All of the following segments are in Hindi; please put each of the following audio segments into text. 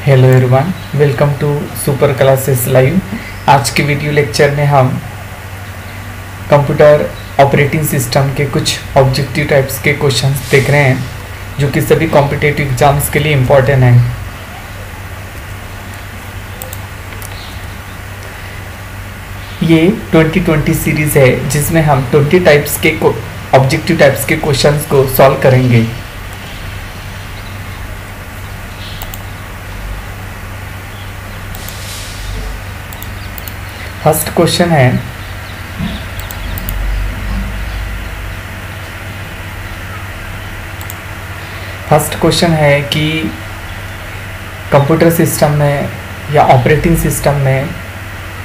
Hello everyone, welcome to super classes live. आज के वीडियो लेक्चर में हम कंप्यूटर ऑपरेटिंग सिस्टम के कुछ ऑब्जेक्टिव टाइप्स के क्वेश्चंस देख रहे हैं जो कि सभी कॉम्पिटिटिव एग्जाम्स के लिए इम्पोर्टेंट हैं। ये 2020 सीरीज है जिसमें हम 20 टाइप्स के ऑब्जेक्टिव टाइप्स के क्वेश्चंस को सॉल्व करेंगे। फर्स्ट क्वेश्चन है, कि कंप्यूटर सिस्टम में या ऑपरेटिंग सिस्टम में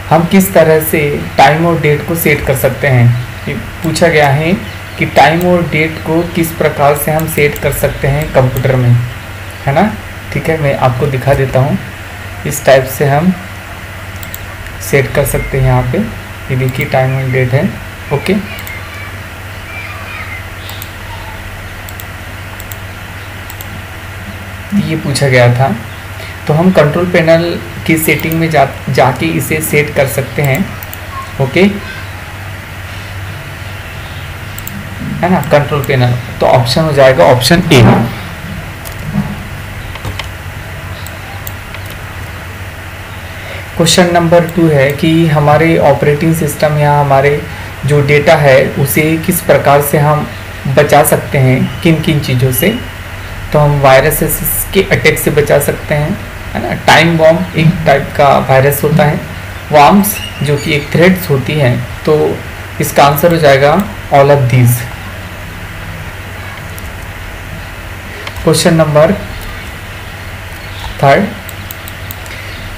हम किस तरह से टाइम और डेट को सेट कर सकते हैं। ये पूछा गया है कि टाइम और डेट को किस प्रकार से हम सेट कर सकते हैं कंप्यूटर में, है ना। ठीक है, मैं आपको दिखा देता हूँ। इस टाइप से हम सेट कर सकते हैं। यहाँ पे ये देखिए टाइम एंड डेट है। ओके, ये पूछा गया था, तो हम कंट्रोल पैनल की सेटिंग में जाके इसे सेट कर सकते हैं। ओके, है ना, कंट्रोल पैनल। तो ऑप्शन हो जाएगा ऑप्शन ए। क्वेश्चन नंबर 2 है कि हमारे ऑपरेटिंग सिस्टम या हमारे जो डेटा है उसे किस प्रकार से हम बचा सकते हैं, किन किन चीज़ों से। तो हम वायरसेस के अटैक से बचा सकते हैं, है ना। टाइम बॉम्ब एक टाइप का वायरस होता है, वर्म्स जो कि एक थ्रेड्स होती हैं। तो इसका आंसर हो जाएगा all of these. Question number 3,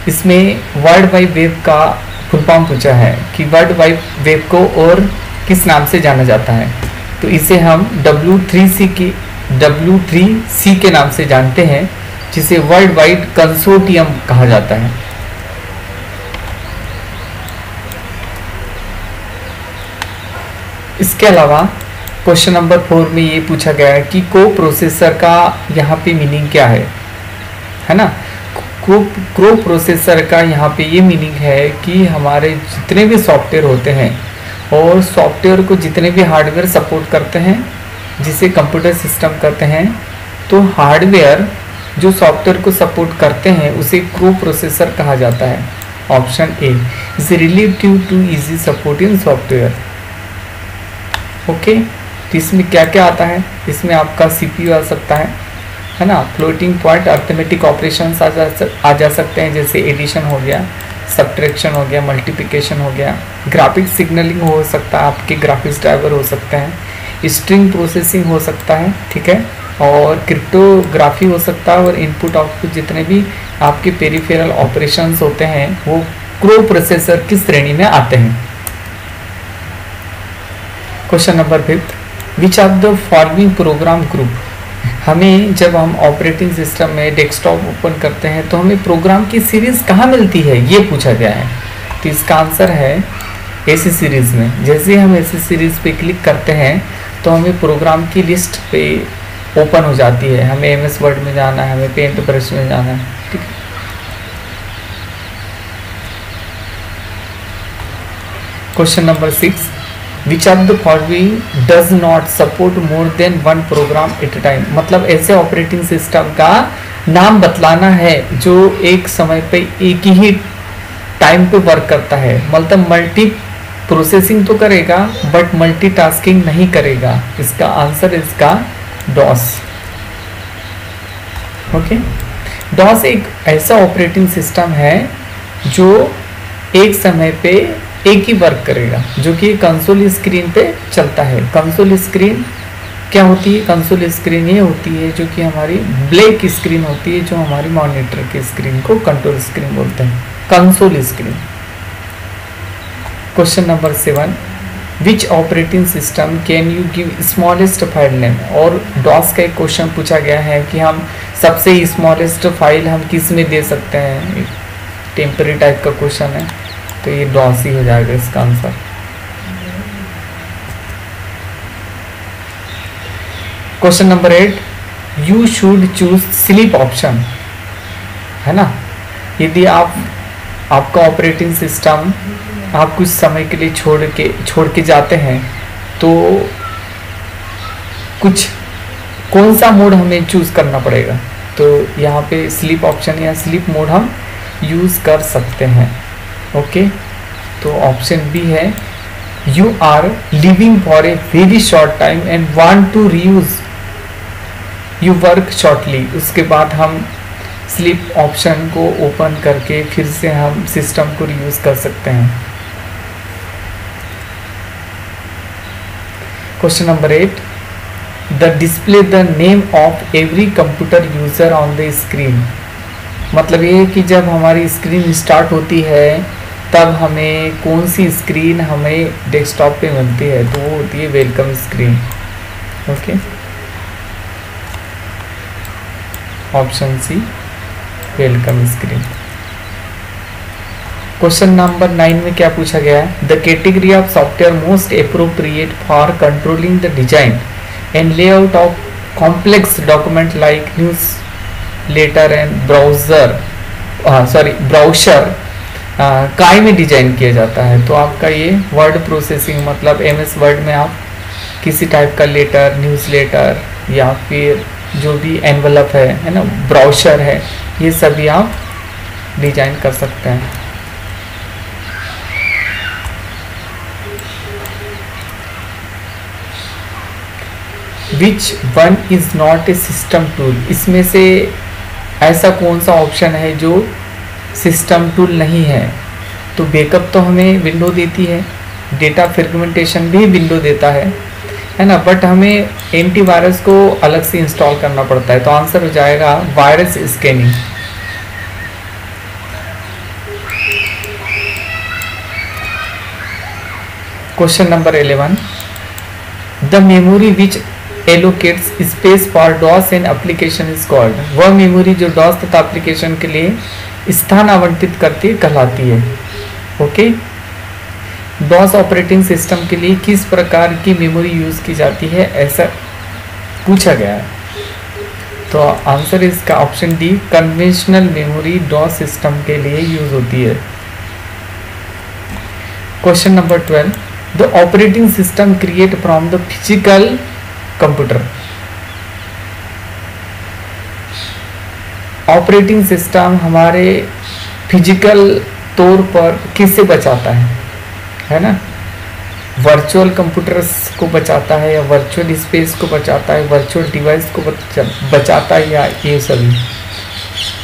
इसमें वर्ल्ड वाइड वेब का फुल फॉर्म पूछा है कि वर्ल्ड वाइड वेब को और किस नाम से जाना जाता है। तो इसे हम W3C के नाम से जानते हैं, जिसे वर्ल्ड वाइड कंसोर्टियम कहा जाता है। इसके अलावा क्वेश्चन नंबर 4 में ये पूछा गया है कि को प्रोसेसर का यहाँ पे मीनिंग क्या है ना। को प्रोसेसर का यहाँ पे ये मीनिंग है कि हमारे जितने भी सॉफ्टवेयर होते हैं और सॉफ्टवेयर को जितने भी हार्डवेयर सपोर्ट करते हैं, जिसे कंप्यूटर सिस्टम कहते हैं, तो हार्डवेयर जो सॉफ्टवेयर को सपोर्ट करते हैं उसे को प्रोसेसर कहा जाता है। Option A is relative to easy support in software. Okay, तो इसमें क्या क्या आता है, इसमें आपका CPU आ सकता है ना। फ्लोटिंग पॉइंट अर्थमेटिक ऑपरेशंस आ जा सकते हैं, जैसे एडिशन हो गया, सब्ट्रैक्शन हो गया, मल्टीप्लिकेशन हो गया। ग्राफिक्स सिग्नलिंग हो सकता है, आपके ग्राफिक्स ड्राइवर हो सकते हैं, स्ट्रिंग प्रोसेसिंग हो सकता है, ठीक है, और क्रिप्टोग्राफी हो सकता है, और इनपुट आउटपुट जितने भी आपके पेरिफेरल ऑपरेशंस होते हैं वो को प्रोसेसर की श्रेणी में आते हैं। Question number 5, which of the following programme group. हमें जब हम ऑपरेटिंग सिस्टम में डेस्कटॉप ओपन करते हैं तो हमें प्रोग्राम की सीरीज कहाँ मिलती है, ये पूछा गया है। तो इसका आंसर है ऐसी सीरीज में। जैसे हम ऐसी सीरीज पे क्लिक करते हैं तो हमें प्रोग्राम की लिस्ट पे ओपन हो जाती है। हमें MS वर्ड में जाना है, हमें पेंट ब्रश में जाना है, ठीक है। Question number 6, which of the following does not support more than one program at a time. मतलब ऐसे ऑपरेटिंग सिस्टम का नाम बतलाना है जो एक समय पे एक ही टाइम पे वर्क करता है। मतलब मल्टी प्रोसेसिंग तो करेगा बट मल्टीटास्किंग नहीं करेगा। इसका आंसर इसका डॉस। ओके, डॉस एक ऐसा ऑपरेटिंग सिस्टम है जो एक समय पे एक ही वर्क करेगा, जो कि कंसोल स्क्रीन पे चलता है। कंसोल स्क्रीन क्या होती है? कंसोल स्क्रीन ये होती है जो कि हमारी ब्लैक स्क्रीन होती है, जो हमारी मॉनिटर की स्क्रीन को कंट्रोल स्क्रीन बोलते हैं, console screen. Question number 7, which operating system can you give smallest file name. और डॉस का एक क्वेश्चन पूछा गया है कि हम सबसे स्मॉलेस्ट फाइल हम किस में दे सकते हैं। टेम्पररी टाइप का क्वेश्चन है, तो ये डॉस ही हो जाएगा इसका answer. Question number 8, you should choose sleep option. है ना। यदि आपका ऑपरेटिंग सिस्टम आप कुछ समय के लिए छोड़ के जाते हैं तो कौन सा मोड हमें चूज करना पड़ेगा, तो यहाँ पे स्लीप ऑप्शन या स्लीप मोड हम यूज कर सकते हैं। ओके, तो ऑप्शन बी है, you are living for a very short time and want to reuse you work shortly. उसके बाद हम स्लीप ऑप्शन को ओपन करके फिर से हम सिस्टम को रीयूज कर सकते हैं। Question number 8, the display the name of every computer user on the screen. मतलब ये है कि जब हमारी स्क्रीन स्टार्ट होती है तब हमें कौन सी स्क्रीन हमें डेस्कटॉप पे मिलती है, तो वो होती है welcome screen. Okay, option C welcome screen. Question number 9 में क्या पूछा गया है, the category of software most appropriate for controlling the design and layout of complex document like newsletter and browser काय में डिजाइन किया जाता है। तो आपका ये वर्ड प्रोसेसिंग, मतलब MS वर्ड में आप किसी टाइप का लेटर, न्यूज़ लेटर या फिर जो भी एनवलप है ना, ब्राउशर है, ये सभी आप डिजाइन कर सकते हैं। Which one is not a system tool. इसमें से ऐसा कौन सा ऑप्शन है जो सिस्टम टूल नहीं है, तो बैकअप तो हमें विंडो देती है, डेटा फ्रेगमेंटेशन भी विंडो देता है ना, बट हमें एंटीवायरस को अलग से इंस्टॉल करना पड़ता है। तो आंसर हो जाएगा virus scanning. Question number 11, the memory which allocates space for DOS and application is called. वह मेमोरी जो डॉस तथा एप्लीकेशन के लिए स्थान आवंटित करती है कहलाती है। ओके, डॉस ऑपरेटिंग सिस्टम के लिए किस प्रकार की मेमोरी यूज की जाती है, ऐसा पूछा गया है। तो आंसर इसका option D, conventional memory DOS system के लिए यूज होती है। Question number 12, the operating system create from the physical computer. Operating system हमारे फिजिकल तौर पर किससे बचाता है ना, वर्चुअल कंप्यूटर्स को बचाता है या वर्चुअल स्पेस को बचाता है, वर्चुअल डिवाइस को बचाता है या ये सभी।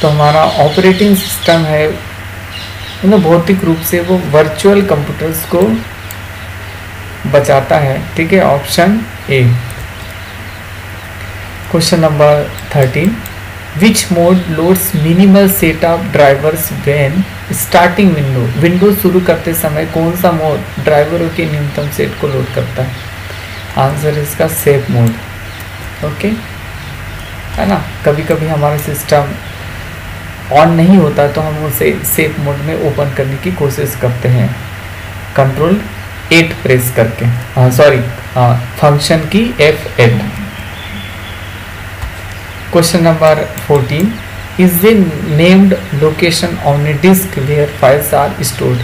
तो हमारा ऑपरेटिंग सिस्टम है ना, भौतिक रूप से वो वर्चुअल कंप्यूटर्स को बचाता है। ठीक है, option A. Question number 13, which mode loads minimal set of drivers when starting window शुरू करते समय कौन सा मोड ड्राइवरों के न्यूनतम सेट को लोड करता है। आंसर इसका सेफ मोड। ओके, है ना, कभी कभी हमारा सिस्टम ऑन नहीं होता तो हम उसे सेफ मोड में ओपन करने की कोशिश करते हैं कंट्रोल 8 प्रेस करके, फंक्शन की F8। Question number 14, is the named location on a disk where files are stored.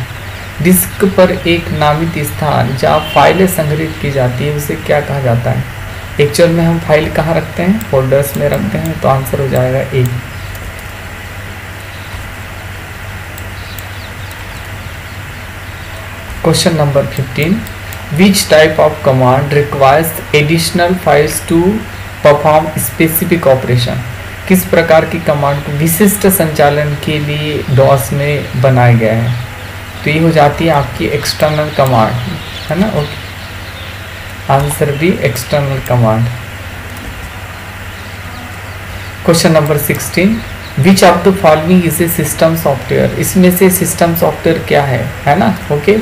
Disk पर एक नामित स्थान जहाँ फाइलें संग्रहित की जाती है उसे क्या कहा जाता है। एक्चुअल में हम फाइल कहाँ रखते हैं, फोल्डर्स में रखते हैं। तो आंसर हो जाएगा A. Question number 15, which type of command requires additional files to perform specific operation. किस प्रकार की कमांड को विशिष्ट संचालन के लिए डॉस में बनाया गया है। तो ये हो जाती है आपकी एक्सटर्नल कमांड, है ना। ओके, आंसर भी external command. Question number 16, which of the following is a system software. इसमें से सिस्टम सॉफ्टवेयर क्या है ना। ओके,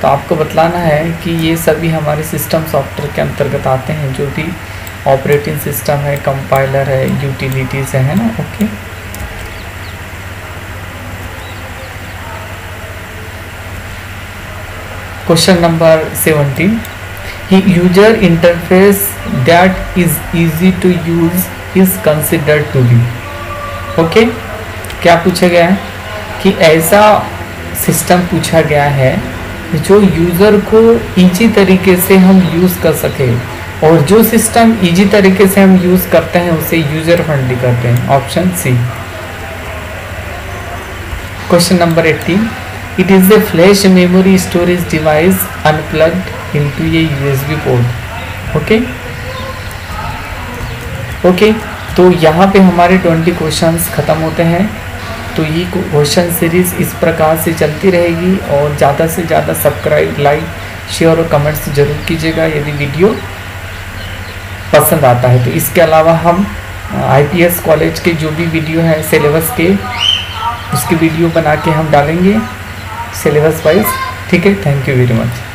तो आपको बतलाना है कि ये सभी हमारे सिस्टम सॉफ्टवेयर के अंतर्गत आते हैं, जो भी ऑपरेटिंग सिस्टम है, कंपाइलर है, यूटिलिटीज है ना। Okay, question number 17, user interface that is easy to use is considered to be. Okay, क्या पूछा गया है कि ऐसा सिस्टम पूछा गया है जो यूज़र को इजी तरीके से हम यूज़ कर सके, और जो सिस्टम इजी तरीके से हम यूज़ करते हैं उसे यूज़र फ्रेंडली करते हैं। Option C. Question number 18, it is a flash memory storage device unplugged into a USB port. Okay, तो यहाँ पे हमारे 20 क्वेश्चंस ख़त्म होते हैं। तो ये क्वेश्चन सीरीज़ इस प्रकार से चलती रहेगी, और ज़्यादा से ज़्यादा सब्सक्राइब, लाइक, शेयर और कमेंट्स जरूर कीजिएगा यदि वीडियो पसंद आता है। तो इसके अलावा हम आईपीएस कॉलेज के जो भी वीडियो है सिलेबस के, उसकी वीडियो बना के हम डालेंगे सिलेबस वाइज। ठीक है, थैंक यू वेरी मच।